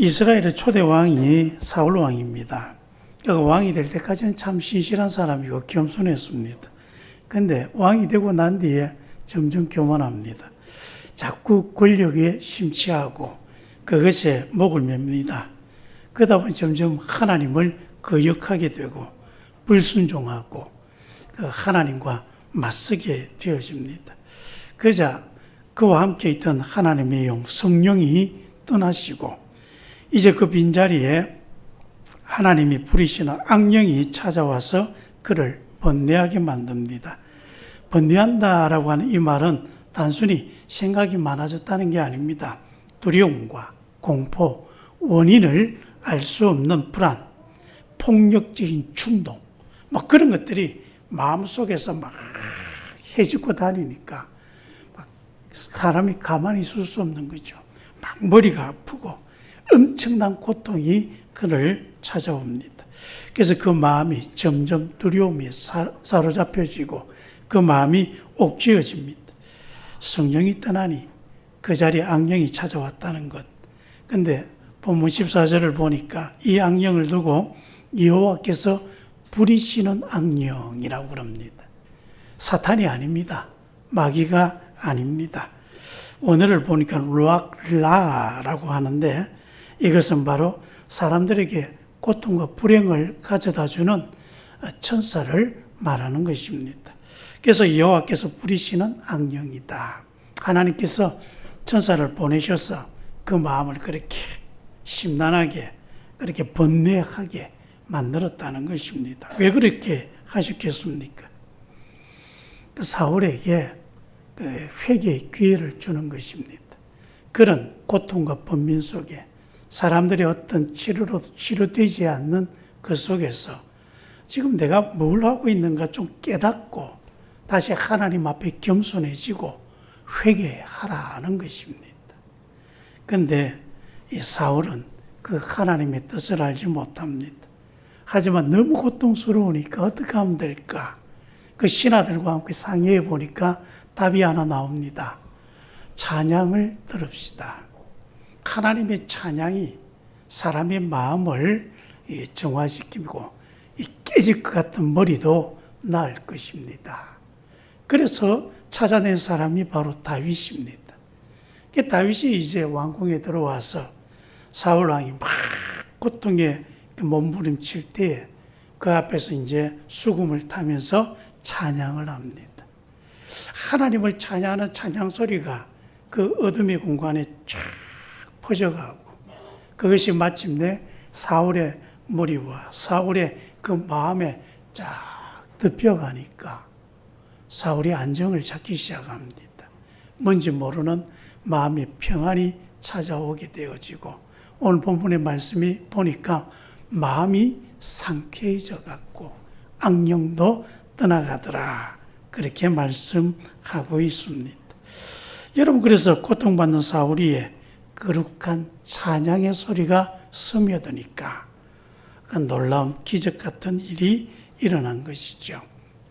이스라엘의 초대 왕이 사울 왕입니다. 그 왕이 될 때까지는 참 신실한 사람이고 겸손했습니다. 근데 왕이 되고 난 뒤에 점점 교만합니다. 자꾸 권력에 심취하고 그것에 목을 맵니다. 그러다 보니 점점 하나님을 거역하게 되고 불순종하고 그 하나님과 맞서게 되어집니다. 그러자 그와 함께 있던 하나님의 영 성령이 떠나시고 이제 그 빈자리에 하나님이 부리시는 악령이 찾아와서 그를 번뇌하게 만듭니다. 번뇌한다라고 하는 이 말은 단순히 생각이 많아졌다는 게 아닙니다. 두려움과 공포, 원인을 알 수 없는 불안, 폭력적인 충동, 그런 것들이 마음속에서 막 해집고 다니니까 막 사람이 가만히 있을 수 없는 거죠. 막 머리가 아프고 엄청난 고통이 그를 찾아옵니다. 그래서 그 마음이 점점 두려움이 사로잡혀지고 그 마음이 옥죄어집니다. 성령이 떠나니 그 자리에 악령이 찾아왔다는 것. 근데 본문 14절을 보니까 이 악령을 두고 여호와께서 부리시는 악령이라고 그럽니다. 사탄이 아닙니다. 마귀가 아닙니다. 원어를 보니까 루악라라고 하는데 이것은 바로 사람들에게 고통과 불행을 가져다주는 천사를 말하는 것입니다. 그래서 여호와께서 부리시는 악령이다. 하나님께서 천사를 보내셔서 그 마음을 그렇게 심란하게 그렇게 번뇌하게 만들었다는 것입니다. 왜 그렇게 하셨겠습니까? 그 사울에게 회개의 기회를 주는 것입니다. 그런 고통과 번민 속에 사람들의 어떤 치료로도 치료되지 않는 그 속에서 지금 내가 뭘 하고 있는가 좀 깨닫고 다시 하나님 앞에 겸손해지고 회개하라는 것입니다. 그런데 이 사울은 그 하나님의 뜻을 알지 못합니다. 하지만 너무 고통스러우니까 어떻게 하면 될까? 그 신하들과 함께 상의해 보니까 답이 하나 나옵니다. 찬양을 들읍시다. 하나님의 찬양이 사람의 마음을 정화시키고 깨질 것 같은 머리도 나을 것입니다. 그래서 찾아낸 사람이 바로 다윗입니다. 다윗이 이제 왕궁에 들어와서 사울 왕이 막 고통에 몸부림칠 때에 그 앞에서 이제 수금을 타면서 찬양을 합니다. 하나님을 찬양하는 찬양 소리가 그 어둠의 공간에 쫙 퍼져가고 그것이 마침내 사울의 머리와 사울의 그 마음에 쫙 덮여가니까 사울이 안정을 찾기 시작합니다. 뭔지 모르는 마음의 평안이 찾아오게 되어지고 오늘 본문의 말씀이 보니까 마음이 상쾌해져 갖고 악령도 떠나가더라. 그렇게 말씀하고 있습니다. 여러분 그래서 고통받는 사울이 거룩한 찬양의 소리가 스며드니까 그 놀라운 기적 같은 일이 일어난 것이죠.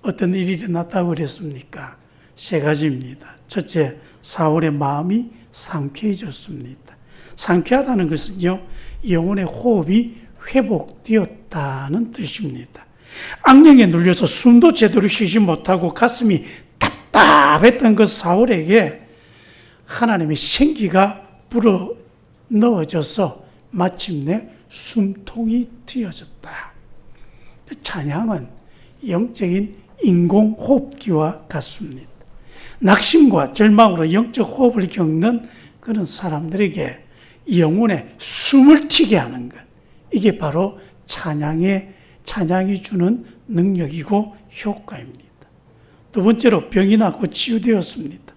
어떤 일이 일어났다고 그랬습니까? 세 가지입니다. 첫째, 사울의 마음이 상쾌해졌습니다. 상쾌하다는 것은요, 영혼의 호흡이 회복되었다는 뜻입니다. 악령에 눌려서 숨도 제대로 쉬지 못하고 가슴이 답답했던 그 사울에게 하나님의 생기가 불어 넣어져서 마침내 숨통이 트여졌다. 찬양은 영적인 인공호흡기와 같습니다. 낙심과 절망으로 영적 호흡을 겪는 그런 사람들에게 영혼에 숨을 튀게 하는 것. 이게 바로 찬양이 주는 능력이고 효과입니다. 두 번째로 병이 낫고 치유되었습니다.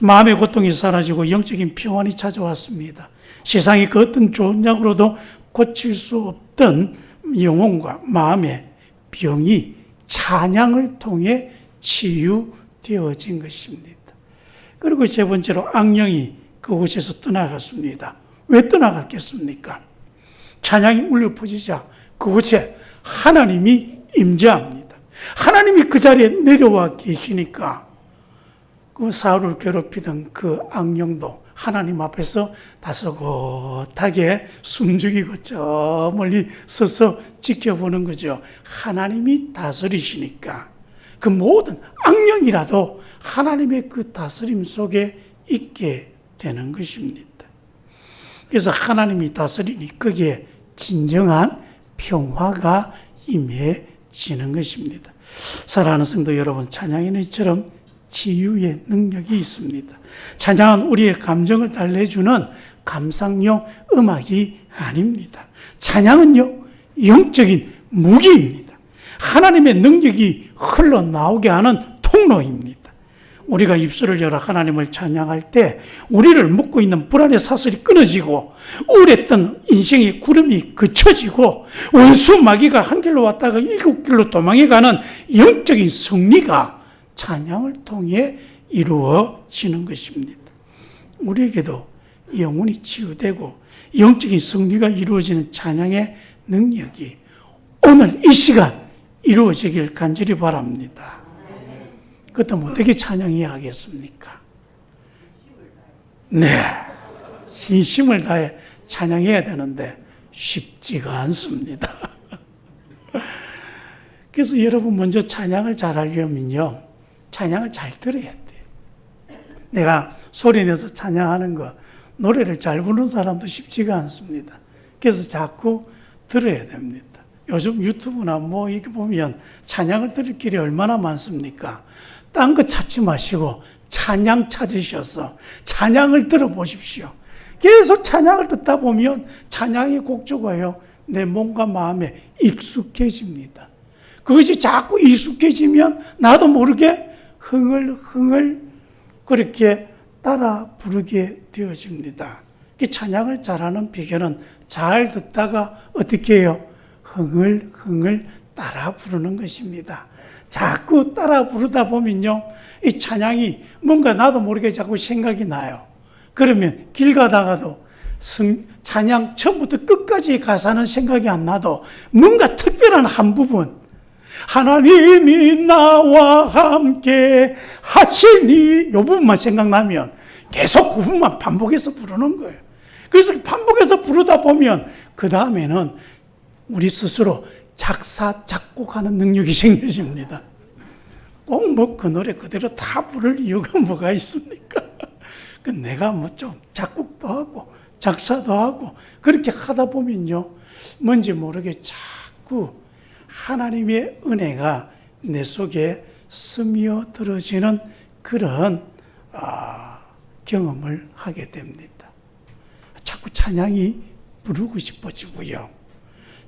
마음의 고통이 사라지고 영적인 평안이 찾아왔습니다. 세상의 그 어떤 좋은 약으로도 고칠 수 없던 영혼과 마음의 병이 찬양을 통해 치유되어진 것입니다. 그리고 세 번째로 악령이 그곳에서 떠나갔습니다. 왜 떠나갔겠습니까? 찬양이 울려 퍼지자 그곳에 하나님이 임재합니다. 하나님이 그 자리에 내려와 계시니까 그 사울을 괴롭히던 그 악령도 하나님 앞에서 다소곳하게 숨죽이고 저 멀리 서서 지켜보는 거죠. 하나님이 다스리시니까 그 모든 악령이라도 하나님의 그 다스림 속에 있게 되는 것입니다. 그래서 하나님이 다스리니 거기에 진정한 평화가 임해지는 것입니다. 사랑하는 성도 여러분, 찬양에는 이처럼 치유의 능력이 있습니다. 찬양은 우리의 감정을 달래주는 감상용 음악이 아닙니다. 찬양은요, 영적인 무기입니다. 하나님의 능력이 흘러나오게 하는 통로입니다. 우리가 입술을 열어 하나님을 찬양할 때 우리를 묶고 있는 불안의 사슬이 끊어지고 우울했던 인생의 구름이 그쳐지고 원수 마귀가 한 길로 왔다가 일곱 길로 도망해가는 영적인 승리가 찬양을 통해 이루어지는 것입니다. 우리에게도 영혼이 치유되고 영적인 승리가 이루어지는 찬양의 능력이 오늘 이 시간 이루어지길 간절히 바랍니다. 그렇다면 어떻게 찬양해야 하겠습니까? 네, 진심을 다해 찬양해야 되는데 쉽지가 않습니다. 그래서 여러분 먼저 찬양을 잘하려면요, 찬양을 잘 들어야 돼요. 내가 소리내서 찬양하는 거, 노래를 잘 부르는 사람도 쉽지가 않습니다. 그래서 자꾸 들어야 됩니다. 요즘 유튜브나 뭐 이렇게 보면 찬양을 들을 길이 얼마나 많습니까? 딴 거 찾지 마시고 찬양 찾으셔서 찬양을 들어보십시오. 계속 찬양을 듣다 보면 찬양의 곡조가요, 내 몸과 마음에 익숙해집니다. 그것이 자꾸 익숙해지면 나도 모르게 흥얼흥얼 그렇게 따라 부르게 되어집니다. 찬양을 잘하는 비결은 잘 듣다가 어떻게 해요? 흥얼흥얼 따라 부르는 것입니다. 자꾸 따라 부르다 보면요, 이 찬양이 뭔가 나도 모르게 자꾸 생각이 나요. 그러면 길 가다가도 찬양 처음부터 끝까지 가사는 생각이 안 나도 뭔가 특별한 한 부분, 하나님이 나와 함께 하시니 이 부분만 생각나면 계속 그 부분만 반복해서 부르는 거예요. 그래서 반복해서 부르다 보면 그 다음에는 우리 스스로 작사, 작곡하는 능력이 생겨집니다. 꼭 뭐 그 노래 그대로 다 부를 이유가 뭐가 있습니까? 그 내가 뭐 좀 작곡도 하고 작사도 하고 그렇게 하다 보면요, 뭔지 모르게 자꾸 하나님의 은혜가 내 속에 스며들어지는 그런 경험을 하게 됩니다. 자꾸 찬양이 부르고 싶어지고요.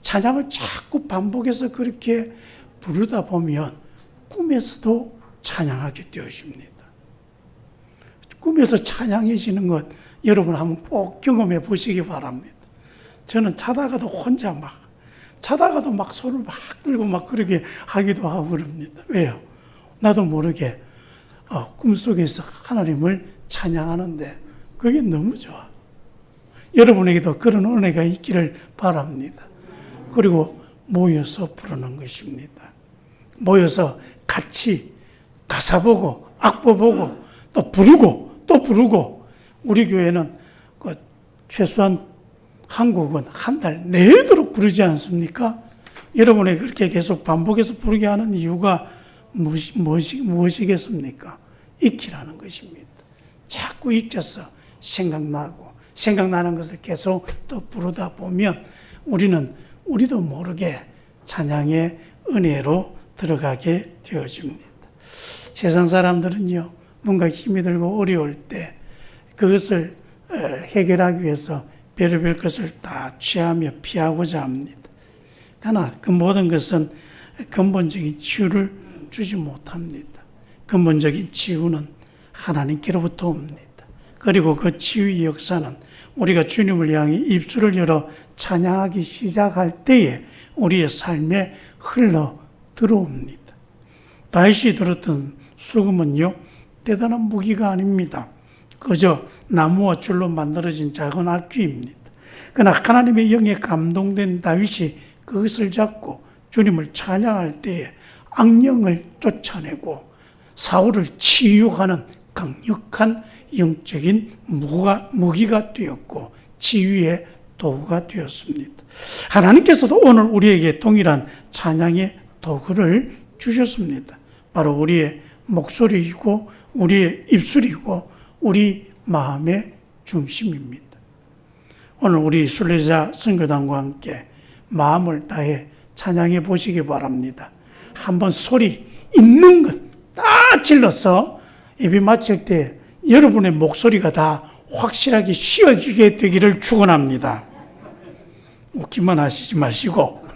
찬양을 자꾸 반복해서 그렇게 부르다 보면 꿈에서도 찬양하게 되어집니다. 꿈에서 찬양해지는 것 여러분 한번 꼭 경험해 보시기 바랍니다. 저는 자다가도 혼자 자다가도 막 손을 막 들고 막 그렇게 하기도 하고 그럽니다. 왜요? 나도 모르게 꿈속에서 하나님을 찬양하는데 그게 너무 좋아. 여러분에게도 그런 은혜가 있기를 바랍니다. 그리고 모여서 부르는 것입니다. 모여서 같이 가사 보고 악보 보고 또 부르고 우리 교회는 최소한 한국은 한 달 내도록 부르지 않습니까? 여러분이 그렇게 계속 반복해서 부르게 하는 이유가 무엇이겠습니까? 익히라는 것입니다. 자꾸 익혀서 생각나는 것을 계속 또 부르다 보면 우리도 모르게 찬양의 은혜로 들어가게 되어집니다. 세상 사람들은요, 뭔가 힘이 들고 어려울 때 그것을 해결하기 위해서 별의별 것을 다 취하며 피하고자 합니다. 그러나 그 모든 것은 근본적인 치유를 주지 못합니다. 근본적인 치유는 하나님께로부터 옵니다. 그리고 그 치유의 역사는 우리가 주님을 향해 입술을 열어 찬양하기 시작할 때에 우리의 삶에 흘러 들어옵니다. 다윗이 들었던 수금은요, 대단한 무기가 아닙니다. 그저 나무와 줄로 만들어진 작은 악기입니다. 그러나 하나님의 영에 감동된 다윗이 그것을 잡고 주님을 찬양할 때에 악령을 쫓아내고 사울을 치유하는 강력한 영적인 무기가 되었고 지휘의 도구가 되었습니다. 하나님께서도 오늘 우리에게 동일한 찬양의 도구를 주셨습니다. 바로 우리의 목소리이고 우리의 입술이고 우리 마음의 중심입니다. 오늘 우리 순례자 선교단과 함께 마음을 다해 찬양해 보시기 바랍니다. 한번 소리 있는 것 다 질러서 예배 마칠 때 여러분의 목소리가 다 확실하게 쉬어지게 되기를 축원합니다. 웃기만 하시지 마시고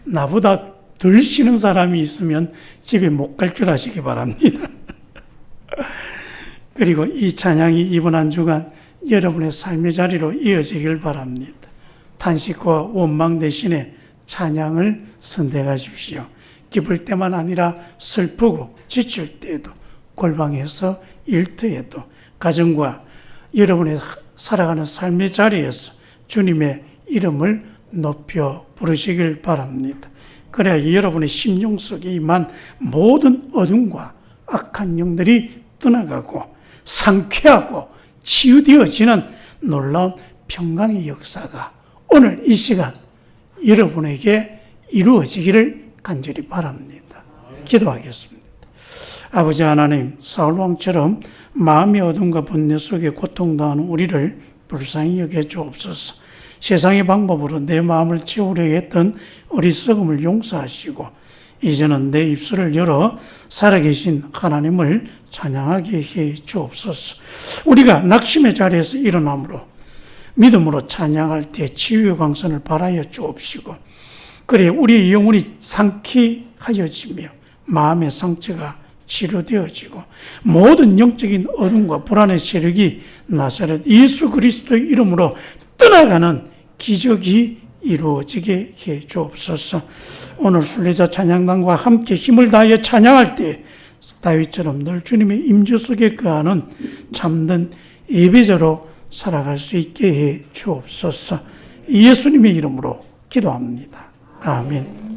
나보다 덜 쉬는 사람이 있으면 집에 못 갈 줄 아시기 바랍니다. 그리고 이 찬양이 이번 한 주간 여러분의 삶의 자리로 이어지길 바랍니다. 탄식과 원망 대신에 찬양을 선택하십시오. 기쁠 때만 아니라 슬프고 지칠 때에도, 골방에서 일터에도, 가정과 여러분의 살아가는 삶의 자리에서 주님의 이름을 높여 부르시길 바랍니다. 그래야 여러분의 심령 속에 임한 모든 어둠과 악한 영들이 떠나가고 상쾌하고 치유되어지는 놀라운 평강의 역사가 오늘 이 시간 여러분에게 이루어지기를 간절히 바랍니다. 기도하겠습니다. 아버지 하나님, 사울왕처럼 마음의 어둠과 번뇌 속에 고통당하는 우리를 불쌍히 여겨 주옵소서. 세상의 방법으로 내 마음을 채우려 했던 어리석음을 용서하시고 이제는 내 입술을 열어 살아계신 하나님을 찬양하게 해 주옵소서. 우리가 낙심의 자리에서 일어남으로 믿음으로 찬양할 때 치유의 광선을 발하여 주옵시고, 그래 우리의 영혼이 상쾌하여지며 마음의 상처가 치료되어지고 모든 영적인 어둠과 불안의 세력이 나사렛 예수 그리스도의 이름으로 떠나가는 기적이 이루어지게 해 주옵소서. 오늘 순례자 찬양단과 함께 힘을 다하여 찬양할 때 다윗처럼 늘 주님의 임재 속에 거하는 참된 예배자로 살아갈 수 있게 해 주옵소서. 예수님의 이름으로 기도합니다. 아멘.